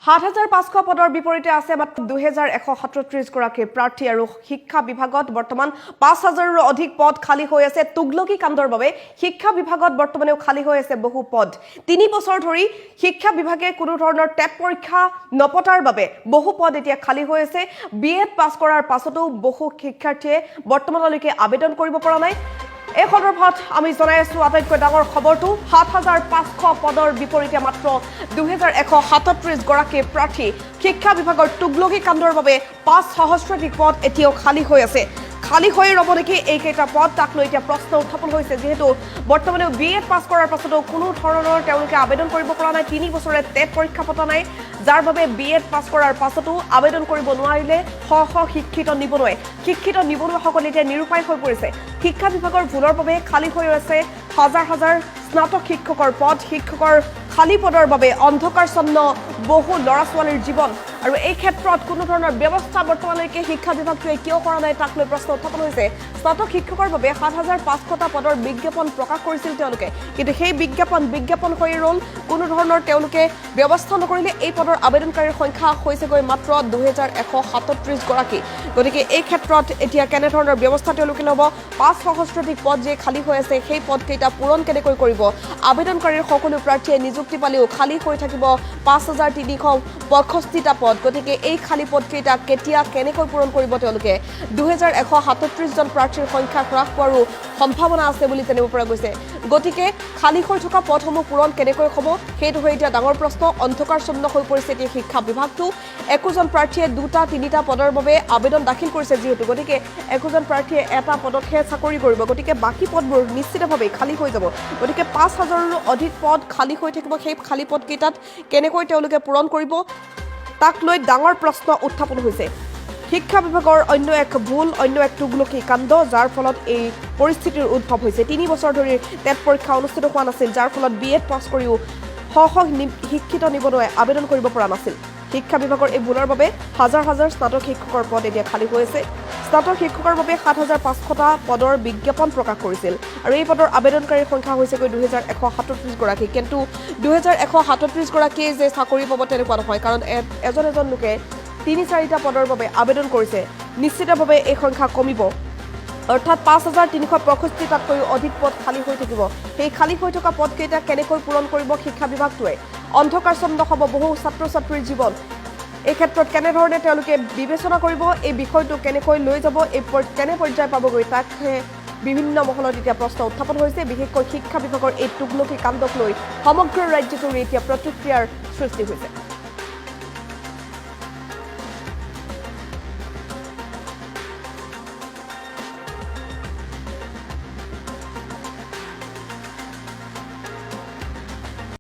৭৫০০ পদৰ বিপৰীতে আছে মাত্ৰ ২১৩৭ গৰাকী প্ৰাৰ্থী আৰু শিক্ষা বিভাগত বৰ্তমান ৫০০০ৰো অধিক পদ খালী হৈ আছে তুগলকি কাণ্ডৰ বাবে শিক্ষা বিভাগত বৰ্তমানেও খালী হৈ আছে বহু পদ ৩ বছৰ ধৰি শিক্ষা বিভাগে কোনো ধৰণৰ টেট পৰীক্ষা নপতাৰ বাবে বহু পদ এতিয়া খালী হৈ আছে বিএড পাছ কৰাৰ পাছতো বহু শিক্ষাৰ্থীয়ে বৰ্তমানলৈকে আবেদন কৰিব পৰা নাই এই সন্দৰ্ভত আমি জনাই আছো আটাইতকৈ ডাঙৰ খবৰটো ৭৫০০ পদৰ বিপৰীতে মাত্ৰ ২১৩৭ গৰাকী প্ৰাৰ্থী শিক্ষা বিভাগৰ তুগলকি কাণ্ডৰ বাবে ৫ সহস্ৰাধিক পদ এতিয়াও খালী হৈ আছে খালী হৈ ৰব নেকি এই কেইটা পদ তাক লৈ এতিয়া প্ৰশ্ন উত্থাপন হৈছে যেহেতু বৰ্তমানে বিএড পাছ কৰাৰ পাছতো কোনো ধৰণৰ তেওঁলোকে আবেদন কৰিব পৰা নাই ৩ বছৰে টেট পৰীক্ষা পতা নাই যাৰ বাবে বিএড পাছ কৰাৰ পাছতো আবেদন কৰিব নোৱাৰিলে শ শিক্ষিত নিবনুৱাসকল এতিয়া নিৰুপায় হৈ পৰিছে শিক্ষা বিভাগৰ ভুলৰ বাবে খালী হৈ আছে হাজাৰ হাজাৰ স্নাতক শিক্ষকৰ পদ শিক্ষকৰ খালী পদৰ বাবে অন্ধকাৰছন্ন বহু ল'ৰা ছোৱালীৰ জীৱন আৰু এই ক্ষেত্ৰত কোনো ধৰণৰ ব্যৱস্থা বৰ্তমানলৈকে শিক্ষা বিভাগটোৱে কিয় কৰা নাই তাক লৈ প্ৰশ্ন উত্থাপন হৈছে স্নাতক শিক্ষকৰ বাবে ৭৫০০টা পদৰ বিজ্ঞাপন প্ৰকাশ কৰিছিল তেওঁলোকে কিন্তু সেই বিজ্ঞাপন হৈ ৰল কোনো ধৰণৰ তেওঁলোকে ব্যৱস্থা নকৰিলে এই পদৰ আবেদনকাৰীৰ সংখ্যা হৈছেগৈ মাত্ৰ ২১৩৭ গৰাকী গতিকে এই ক্ষেত্ৰত এতিয়া কেনে ধৰণৰ ব্যৱস্থা তেওঁলোকে ল'ব ৫ সহস্ৰাধিক পদ যে খালী হৈ আছে সেই পদকেইটা পূৰণ কেনেকৈ কৰিব আবেদনকাৰীৰ সকলো প্ৰাৰ্থীয়ে নিযুক্তি পালেও খালী হৈ থাকিব ৫৩৬৫টা পদ গতিকে এই খালী পদকেইটা কেতিয়া কেনেকৈ পূৰণ কৰিব তেওঁলোকে ২১৩৭ জন প্ৰাৰ্থীৰ সংখ্যা হ্ৰাস হোৱাৰো সম্ভাৱনা আছে বুলি জানিব পৰা গৈছে গতিকে খালী হৈ থকা পদসমূহ পূৰণ কেনেকৈ হ'ব সেইটো হৈ এতিয়া ডাঙৰ প্ৰশ্ন অন্ধকাৰছন্ন হৈ পৰিছে এতিয়া শিক্ষা বিভাগটো একোজন প্ৰাৰ্থীয়ে ২টা-৩টা পদৰ বাবে আবেদন দাখিল কৰিছে যিহেতু গতিকে একোজন প্ৰাৰ্থীয়ে এটা পদতহে চাকৰি কৰিব গতিকে বাকী পদবোৰ নিশ্চিতভাৱে খালী হৈ যাব গতিকে ৫০০০ৰো অধিক পদ খালী হৈ থাকিব সেই খালী পদকেইটাত কেনেকৈ তেওঁলোকে পূৰণ কৰিব তাক লৈ ডাঙৰ প্ৰশ্ন উত্থাপন হৈছে শিক্ষা বিভাগৰ অন্য এক ভুল অন্য এক তুগলকি কাণ্ড যাৰ ফলত এই পৰিস্থিতিৰ উদ্ভৱ হৈছে ৩ বছৰ ধৰি টেট পৰীক্ষা অনুষ্ঠিত হোৱা নাছিল যাৰ ফলত বিএড পাছ কৰিও শিক্ষিত নিবনুৱাই আবেদন কৰিব পৰা নাছিল শিক্ষা বিভাগৰ এই ভুলৰ বাবে হাজাৰ হাজাৰ স্নাতক শিক্ষকৰ পদ এতিয়া খালী হৈ আছে স্নাতক শিক্ষকৰ বাবে ৭৫০০টা পদৰ বিজ্ঞাপন প্ৰকাশ কৰিছিল আৰু এই পদৰ আবেদনকাৰীৰ সংখ্যা হৈছেগৈ ২১৩৭ গৰাকী কিন্তু ২১৩৭ গৰাকীয়ে যে চাকৰি পাব তেনেকুৱা নহয় কাৰণ এজন লোকে ৩-৪টা পদৰ বাবে আবেদন কৰিছে নিশ্চিতভাৱে এই সংখ্যা কমিব অৰ্থাৎ ৫৩৬৫টাতকৈও অধিক পদ খালী হৈ থাকিব সেই খালী হৈ থকা পদকেইটা কেনেকৈ পূৰণ কৰিব শিক্ষা বিভাগটোৱে অন্ধকাৰছন্ন হ'ব বহু ছাত্ৰ ছাত্ৰীৰ জীৱন এই ক্ষেত্ৰত কেনেধৰণে তেওঁলোকে বিবেচনা কৰিব এই বিষয়টো কেনেকৈ লৈ যাব এই কেনে পৰ্যায় পাবগৈ তাক বিভিন্ন মহলত এতিয়া প্ৰশ্ন উত্থাপন হৈছে বিশেষকৈ শিক্ষা বিভাগৰ এই তুগলকি কাণ্ডক লৈ সমগ্ৰ ৰাজ্যজুৰি এতিয়া প্ৰতিক্ৰিয়াৰ সৃষ্টি হৈছে